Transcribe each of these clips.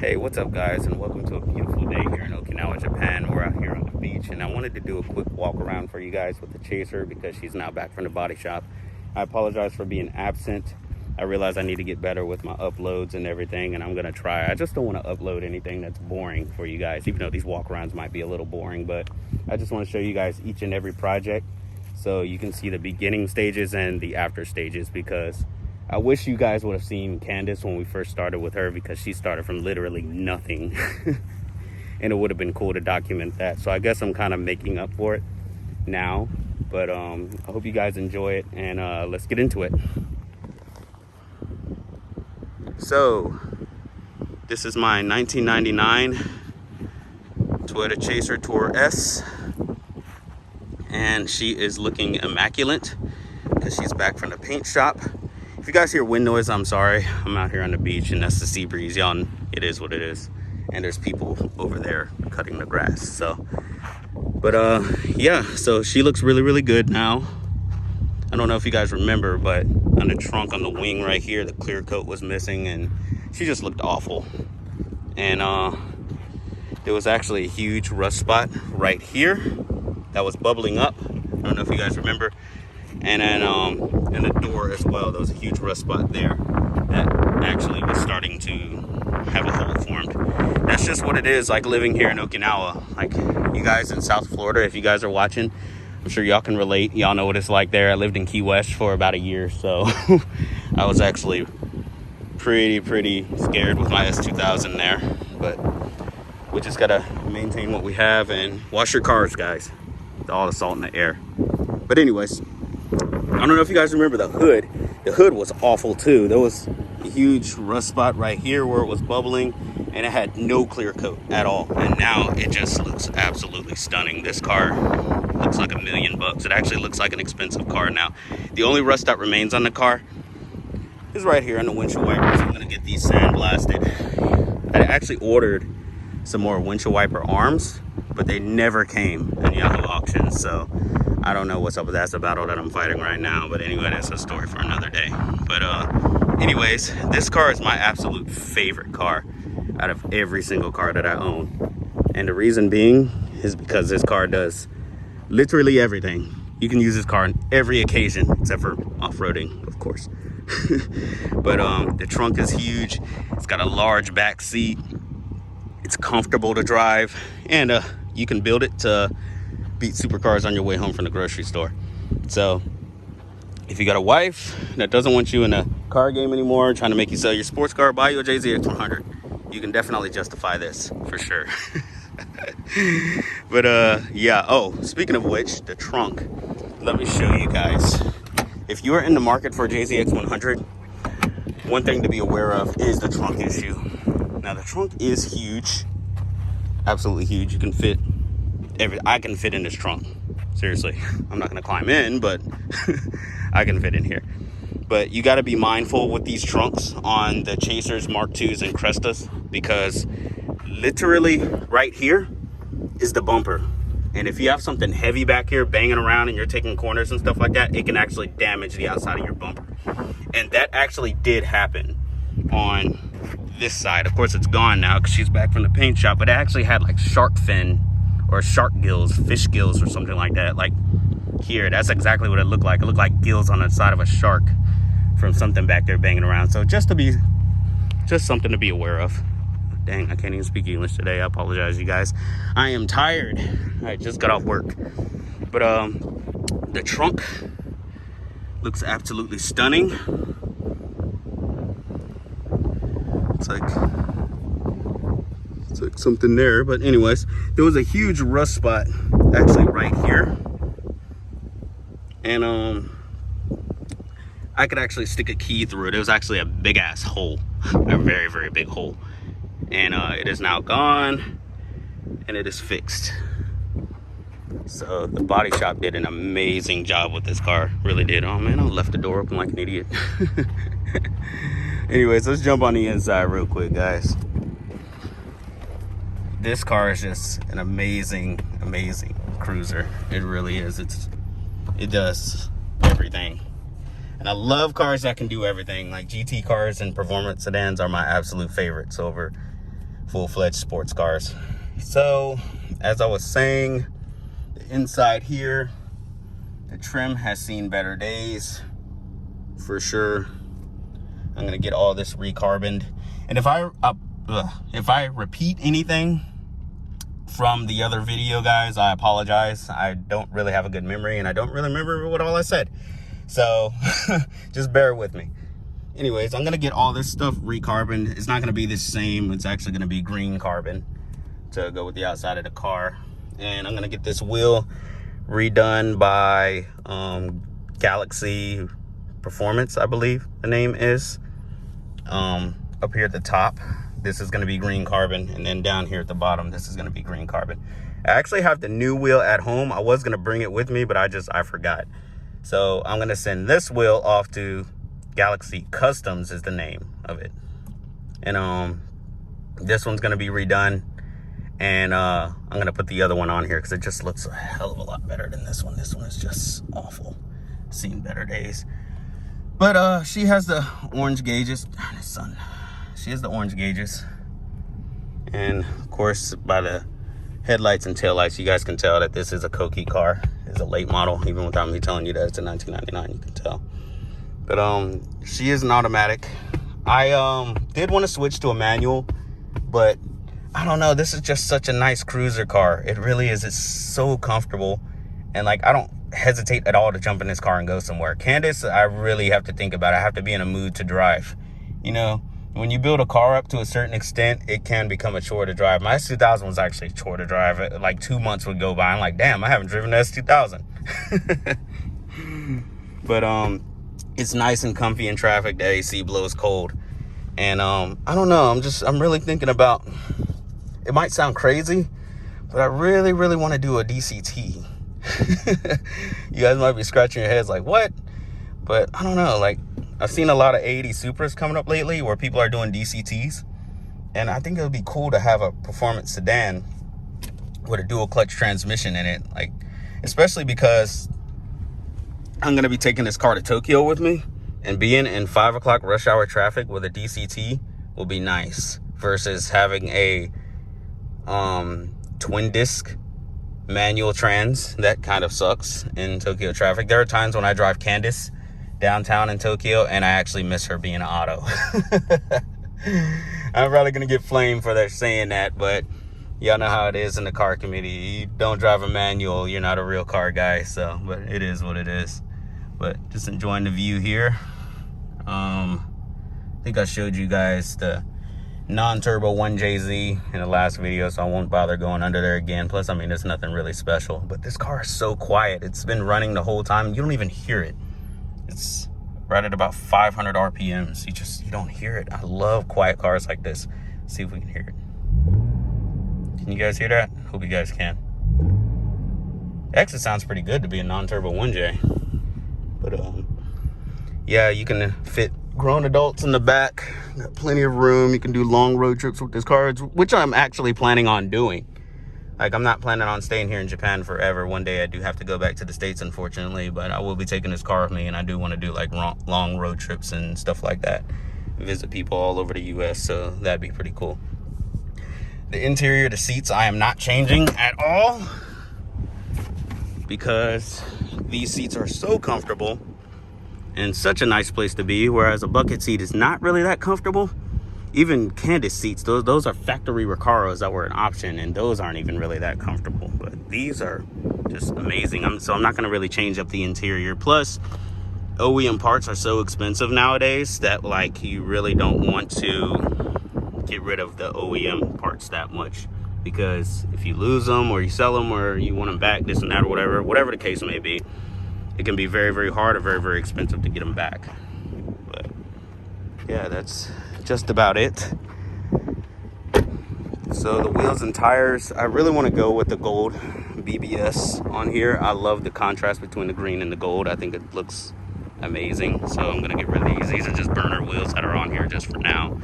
Hey, what's up guys, and welcome to a beautiful day here in Okinawa, Japan. We're out here on the beach, and I wanted to do a quick walk around for you guys with the Chaser because she's now back from the body shop. I apologize for being absent. I realize I need to get better with my uploads and everything, and I'm gonna try. I just don't want to upload anything that's boring for you guys, even though these walk arounds might be a little boring, but I just want to show you guys each and every project so you can see the beginning stages and the after stages, because I wish you guys would have seen Candace when we first started with her, because she started from literally nothing and it would have been cool to document that. So I guess I'm kind of making up for it now, but I hope you guys enjoy it, and let's get into it. So this is my 1999 Toyota Chaser Tour S, and she is looking immaculate because she's back from the paint shop. If you guys hear wind noise, I'm sorry. I'm out here on the beach and that's the sea breeze, y'all. It is what it is. And there's people over there cutting the grass. So, but yeah, so she looks really, really good now. I don't know if you guys remember, but on the trunk, on the wing right here, the clear coat was missing and she just looked awful. And there was actually a huge rust spot right here that was bubbling up. I don't know if you guys remember. And then in the door as well, there was a huge rust spot there that actually was starting to have a hole formed. That's just what it is, like living here in Okinawa. Like you guys in South Florida, if you guys are watching, I'm sure y'all can relate. Y'all know what it's like there. I lived in Key West for about a year, so I was actually pretty scared with my S2000 there. But we just gotta maintain what we have and wash your cars, guys. All the salt in the air. But anyways, I don't know if you guys remember the hood. The hood was awful too. There was a huge rust spot right here where it was bubbling, and it had no clear coat at all. And now it just looks absolutely stunning. This car looks like $1 million. It actually looks like an expensive car now. The only rust that remains on the car is right here on the windshield wipers. I'm gonna get these sandblasted. I actually ordered some more windshield wiper arms, but they never came in Yahoo auctions, so I don't know what's up with that. That's a battle that I'm fighting right now. But anyway, that's a story for another day. But anyways, this car is my absolute favorite car out of every single car that I own. And the reason being is because this car does literally everything. You can use this car on every occasion except for off-roading, of course. But the trunk is huge. It's got a large back seat. It's comfortable to drive, and you can build it to beat supercars on your way home from the grocery store. So if you got a wife that doesn't want you in a car game anymore, trying to make you sell your sports car, buy you a JZX100. You can definitely justify this for sure. But yeah, oh, speaking of which, the trunk, let me show you guys. If you're in the market for a JZX100, one thing to be aware of is the trunk issue. Now the trunk is huge, absolutely huge. You can fit I can fit in this trunk. Seriously, I'm not gonna climb in, but I can fit in here. But you got to be mindful with these trunks on the Chasers, Mark IIs, and Crestas, because literally right here is the bumper. And if you have something heavy back here banging around and you're taking corners and stuff like that, it can actually damage the outside of your bumper. And that actually did happen on this side. Of course, it's gone now because she's back from the paint shop, but it actually had like shark fin or shark gills, fish gills or something like that. Like here, that's exactly what it looked like. It looked like gills on the side of a shark from something back there banging around. So just something to be aware of. Dang, I can't even speak English today. I apologize, you guys. I am tired. I just got off work. But the trunk looks absolutely stunning. It's like something there, but anyways, there was a huge rust spot actually right here, and I could actually stick a key through it. It was actually a big ass hole, a very big hole, and it is now gone and it is fixed. So the body shop did an amazing job with this car, really did. Oh man, I left the door open like an idiot. Anyways, let's jump on the inside real quick, guys. This car is just an amazing cruiser. It really is. It does everything. And I love cars that can do everything. Like GT cars and performance sedans are my absolute favorites over full-fledged sports cars. So as I was saying, the inside here, the trim has seen better days for sure. I'm gonna get all this recarboned, and if I repeat anything from the other video, guys, I apologize. I don't really have a good memory, and I don't really remember what all I said, so just bear with me. Anyways, I'm gonna get all this stuff recarboned. It's not gonna be the same. It's actually gonna be green carbon to go with the outside of the car, and I'm gonna get this wheel redone by Galaxy Performance, I believe the name is. Up here at the top, this is going to be green carbon, and then down here at the bottom, this is going to be green carbon. I actually have the new wheel at home. I was going to bring it with me, but I forgot. So I'm going to send this wheel off to Galaxy Customs is the name of it, and this one's going to be redone, and I'm going to put the other one on here because it just looks a hell of a lot better than this one. This one is just awful. Seen better days. But she has the orange gauges. Darn it, son. She has the orange gauges. And of course, by the headlights and taillights, you guys can tell that this is a Koki car. It's a late model, even without me telling you that it's a 1999, you can tell. But she is an automatic. I did want to switch to a manual, but I don't know. This is just such a nice cruiser car. It really is. It's so comfortable. And like, I don't hesitate at all to jump in this car and go somewhere. Candace, I really have to think about it. I have to be in a mood to drive. You know, when you build a car up to a certain extent, it can become a chore to drive. My S2000 was actually a chore to drive. Like 2 months would go by. I'm like, damn, I haven't driven the S2000. But it's nice and comfy in traffic. The AC blows cold. And I don't know. I'm really thinking about, it might sound crazy, but I really, really want to do a DCT. You guys might be scratching your heads like, what? But I don't know, like, I've seen a lot of 80 Supras coming up lately where people are doing DCTs, and I think it would be cool to have a performance sedan with a dual clutch transmission in it, like, especially because I'm going to be taking this car to Tokyo with me, and being in 5 o'clock rush hour traffic with a DCT will be nice versus having a twin disc manual trans. That kind of sucks in Tokyo traffic. There are times when I drive Candace downtown in Tokyo and I actually miss her being an auto. I'm probably gonna get flamed for that saying that, but y'all know how it is in the car community. You don't drive a manual, you're not a real car guy. So, but it is what it is. But just enjoying the view here. I think I showed you guys the non-turbo 1JZ in the last video, so I won't bother going under there again. Plus, I mean, there's nothing really special, but this car is so quiet. It's been running the whole time. You don't even hear it. It's right at about 500 RPMs. You don't hear it. I love quiet cars like this. Let's see if we can hear it. Can you guys hear that? Hope you guys can. Actually sounds pretty good to be a non-turbo 1J. But yeah, you can fit grown adults in the back. Got plenty of room. You can do long road trips with this car, which I'm actually planning on doing. Like, I'm not planning on staying here in Japan forever. One day I do have to go back to the States, unfortunately, but I will be taking this car with me, and I do want to do like long road trips and stuff like that. Visit people all over the US, so that'd be pretty cool. The interior, the seats, I am not changing at all because these seats are so comfortable and such a nice place to be, whereas a bucket seat is not really that comfortable. Even Candace seats, those are factory Recaros that were an option, and those aren't even really that comfortable. But these are just amazing. So I'm not going to really change up the interior. Plus, OEM parts are so expensive nowadays that, like, you really don't want to get rid of the OEM parts that much, because if you lose them or you sell them or you want them back, this and that, or whatever the case may be, it can be very, very hard or very, very expensive to get them back. But yeah, that's just about it. So the wheels and tires, I really want to go with the gold BBS on here. I love the contrast between the green and the gold. I think it looks amazing. So I'm gonna get rid of these. These are just burner wheels that are on here just for now.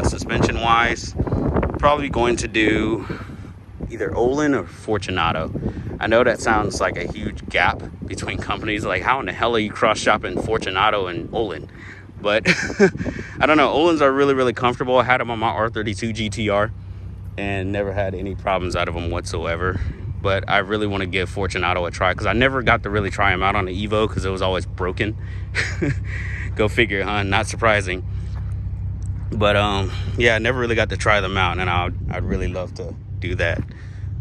Suspension wise, probably going to do either Olin or Fortunato. I know that sounds like a huge gap between companies. Like, how in the hell are you cross shopping Fortunato and Olin? But I don't know, Olin's are really, really comfortable. I had them on my R32 GTR and never had any problems out of them whatsoever. But I really want to give Fortunato a try because I never got to really try them out on the Evo because it was always broken. Go figure, huh? Not surprising. But yeah, I never really got to try them out, and I'd really love to do that.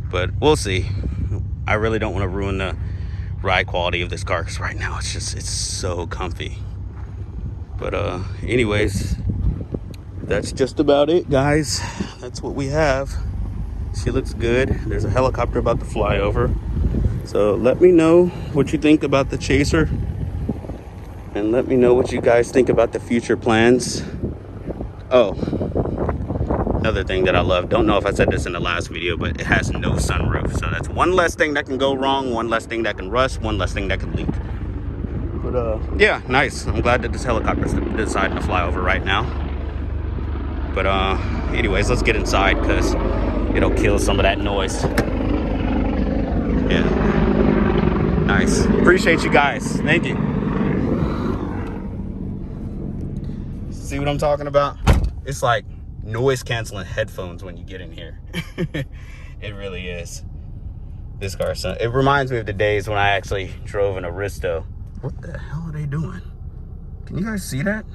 But we'll see. I really don't want to ruin the ride quality of this car because right now it's so comfy. But anyways, that's just about it, guys. That's what we have. She looks good. There's a helicopter about to fly over. So let me know what you think about the Chaser. And let me know what you guys think about the future plans. Oh, another thing that I love. Don't know if I said this in the last video, but it has no sunroof. So that's one less thing that can go wrong, one less thing that can rust, one less thing that can leak. But yeah, nice. I'm glad that this helicopter's deciding to fly over right now. But anyways, let's get inside because it'll kill some of that noise. Yeah. Nice. Appreciate you guys. Thank you. See what I'm talking about? It's like noise canceling headphones when you get in here. It really is. This car, it reminds me of the days when I actually drove an Aristo. What the hell are they doing? Can you guys see that?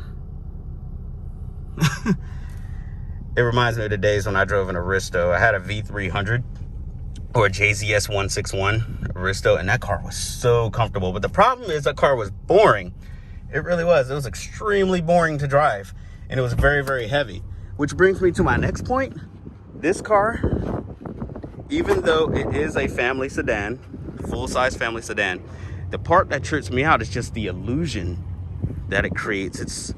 It reminds me of the days when I drove an Aristo. I had a V300 or a JZX100 Aristo, and that car was so comfortable. But the problem is that car was boring. It really was. It was extremely boring to drive, and it was very, very heavy. Which brings me to my next point. This car, even though it is a family sedan, full-size family sedan, the part that trips me out is just the illusion that it creates. It's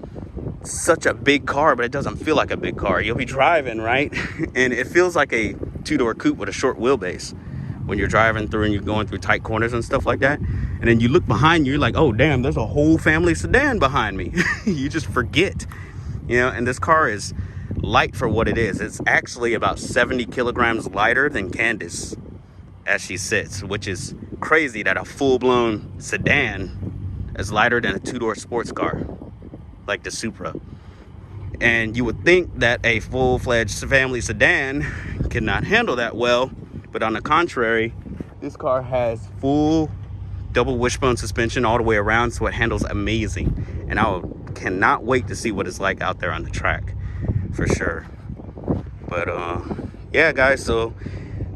such a big car, but it doesn't feel like a big car. You'll be driving, right? And it feels like a two-door coupe with a short wheelbase when you're driving through and you're going through tight corners and stuff like that. And then you look behind you, you're like, oh, damn, there's a whole family sedan behind me. You just forget, you know, and this car is light for what it is. It's actually about 70 kilograms lighter than Candace as she sits, which is crazy that a full-blown sedan is lighter than a two-door sports car like the Supra. And you would think that a full-fledged family sedan cannot handle that well, but on the contrary, this car has full double wishbone suspension all the way around, so it handles amazing. And I cannot wait to see what it's like out there on the track, for sure. But yeah, guys, so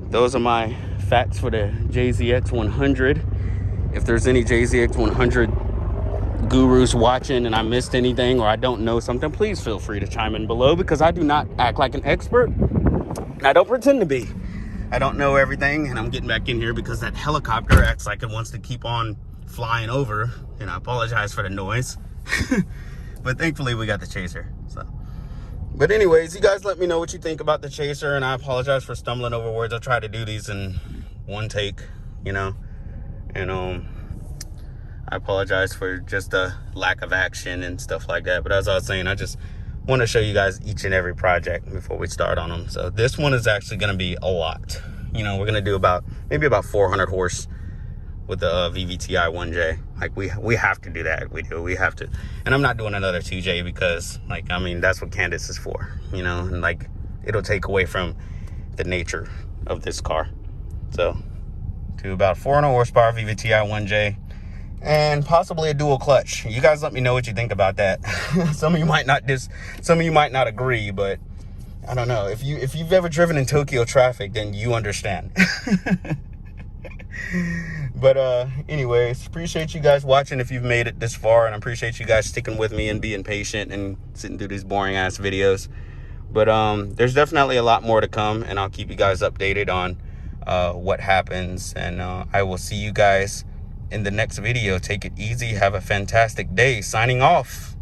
those are my facts for the JZX100. If there's any JZX100 gurus watching and I missed anything or I don't know something, please feel free to chime in below, because I do not act like an expert and I don't pretend to be. I don't know everything, and I'm getting back in here because that helicopter acts like it wants to keep on flying over, and I apologize for the noise. But thankfully we got the Chaser. So, but anyways, you guys let me know what you think about the Chaser, and I apologize for stumbling over words. I try to do these in one take, you know, and I apologize for just the lack of action and stuff like that. But as I was saying, I just want to show you guys each and every project before we start on them. So this one is actually going to be a lot. You know, we're going to do maybe about 400 horse with the VVTi 1J. Like we have to do that. We have to. And I'm not doing another 2J because, like, I mean, that's what Candace is for, you know, and like it'll take away from the nature of this car. So to about 400 horsepower VVTi 1J. And possibly a dual clutch. You guys let me know what you think about that. Some of you might not agree, but I don't know. If you've ever driven in Tokyo traffic, then you understand. But anyways, appreciate you guys watching if you've made it this far, and I appreciate you guys sticking with me and being patient and sitting through these boring ass videos. But there's definitely a lot more to come, and I'll keep you guys updated on what happens, and I will see you guys in the next video. Take it easy. Have a fantastic day. Signing off.